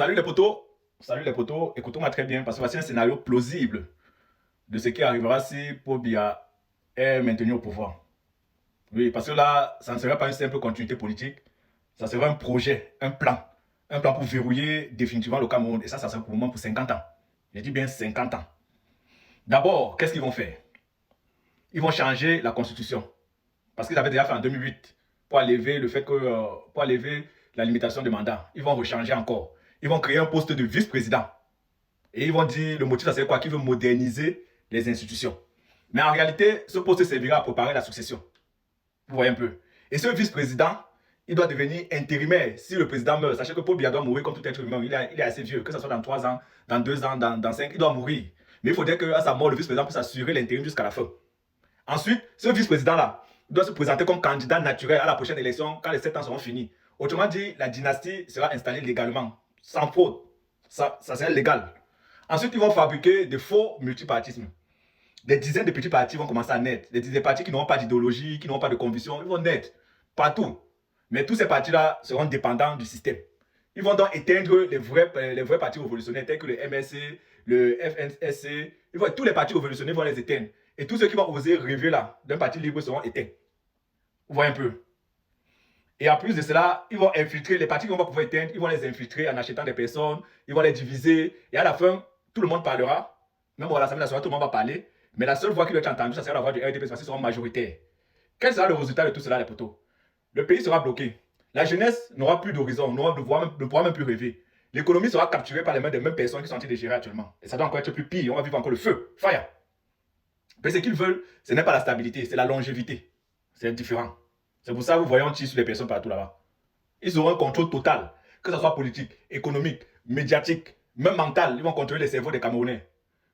Salut les potos, écoutons-moi très bien parce que voici un scénario plausible de ce qui arrivera si Paul Biya est maintenu au pouvoir. Oui, parce que là, ça ne sera pas une simple continuité politique, ça sera un plan pour verrouiller définitivement le Cameroun et ça sera pour le moment pour 50 ans. Je dis bien 50 ans. D'abord, qu'est-ce qu'ils vont faire? Ils vont changer la constitution parce qu'ils avaient déjà fait en 2008 pour enlever le fait que, pour enlever la limitation de mandat. Ils vont rechanger encore. Ils vont créer un poste de vice-président. Et ils vont dire, le motif, ça c'est quoi? Qu'ils veulent moderniser les institutions. Mais en réalité, ce poste servira à préparer la succession. Vous voyez un peu. Et ce vice-président, il doit devenir intérimaire si le président meurt. Sachez que Paul Biya doit mourir comme tout être humain. Il est assez vieux, que ce soit dans 3 ans, dans 2 ans, dans 5, il doit mourir. Mais il faudrait qu'à sa mort, le vice-président puisse assurer l'intérim jusqu'à la fin. Ensuite, ce vice-président-là doit se présenter comme candidat naturel à la prochaine élection quand les 7 ans seront finis. Autrement dit, la dynastie sera installée légalement, sans faute. Ça sera légal. Ensuite, ils vont fabriquer des faux multipartismes. Des dizaines de petits partis vont commencer à naître. Des partis qui n'auront pas d'idéologie, qui n'auront pas de conviction, ils vont naître partout. Mais tous ces partis-là seront dépendants du système. Ils vont donc éteindre les vrais partis révolutionnaires tels que le MSC, le FNSC. Tous les partis révolutionnaires vont les éteindre. Et tous ceux qui vont oser rêver là d'un parti libre seront éteints. Vous voyez un peu. Et en plus de cela, ils vont infiltrer les partis qu'on va pouvoir éteindre, ils vont les infiltrer en achetant des personnes, ils vont les diviser. Et à la fin, tout le monde parlera. Même à l'Assemblée nationale, tout le monde va parler. Mais la seule voix qui doit être entendue, ça sera la voix du RDP parce qu'ils seront majoritaires. Quel sera le résultat de tout cela, les potos? Le pays sera bloqué. La jeunesse n'aura plus d'horizon, ne pourra même plus rêver. L'économie sera capturée par les mains des mêmes personnes qui sont en train de gérer actuellement. Et ça doit encore être plus pire. On va vivre encore le feu. Fire. Mais ce qu'ils veulent, ce n'est pas la stabilité, c'est la longévité. C'est différent. C'est pour ça que vous voyez on tire sur les personnes partout là-bas. Ils auront un contrôle total, que ce soit politique, économique, médiatique, même mental. Ils vont contrôler les cerveaux des Camerounais.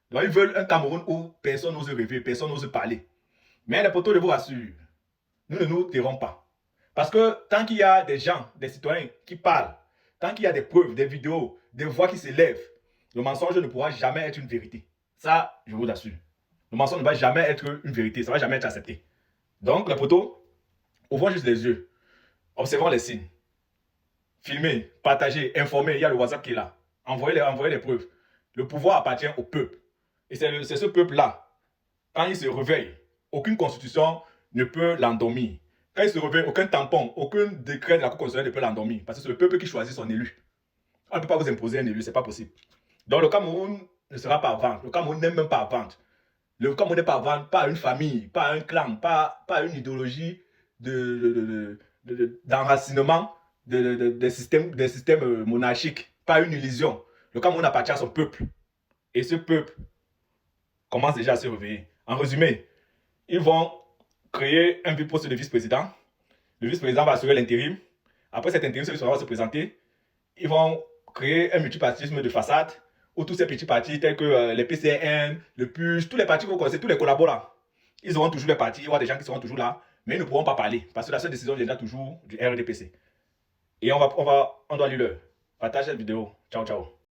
Donc ils veulent un Cameroun où personne n'ose rêver, personne n'ose parler. Mais les potos, je vous rassure, nous ne nous tairons pas. Parce que tant qu'il y a des gens, des citoyens qui parlent, tant qu'il y a des preuves, des vidéos, des voix qui s'élèvent, le mensonge ne pourra jamais être une vérité. Ça, je vous assure. Le mensonge ne va jamais être une vérité, ça ne va jamais être accepté. Donc, les potos, ouvrons juste les yeux, observons les signes. Filmez, partagez, informez, il y a le WhatsApp qui est là. Envoyez les preuves. Le pouvoir appartient au peuple. Et c'est ce peuple-là, quand il se réveille, aucune constitution ne peut l'endormir. Quand il se réveille, aucun tampon, aucun décret de la Cour constitutionnelle ne peut l'endormir. Parce que c'est le peuple qui choisit son élu. On ne peut pas vous imposer un élu, ce n'est pas possible. Donc le Cameroun ne sera pas à vendre. Le Cameroun n'est même pas à vendre. Le Cameroun n'est pas à vendre, pas à une famille, pas à un clan, pas à une idéologie d'enracinement des systèmes monarchiques, pas à une illusion. Le Cameroun appartient à son peuple. Et ce peuple commence déjà à se réveiller. En résumé, ils vont créer un poste de vice-président. Le vice-président va assurer l'intérim. Après cet intérim, celui-ci va se présenter. Ils vont créer un multipartisme de façade où tous ces petits partis tels que les PCN, le PUJ, tous les partis que vous connaissez, tous les collabos ils auront toujours des partis, il y aura des gens qui seront toujours là, mais ils ne pourront pas parler parce que la seule décision viendra toujours du RDPC. Et on doit lire leur. Partage cette vidéo. Ciao, ciao.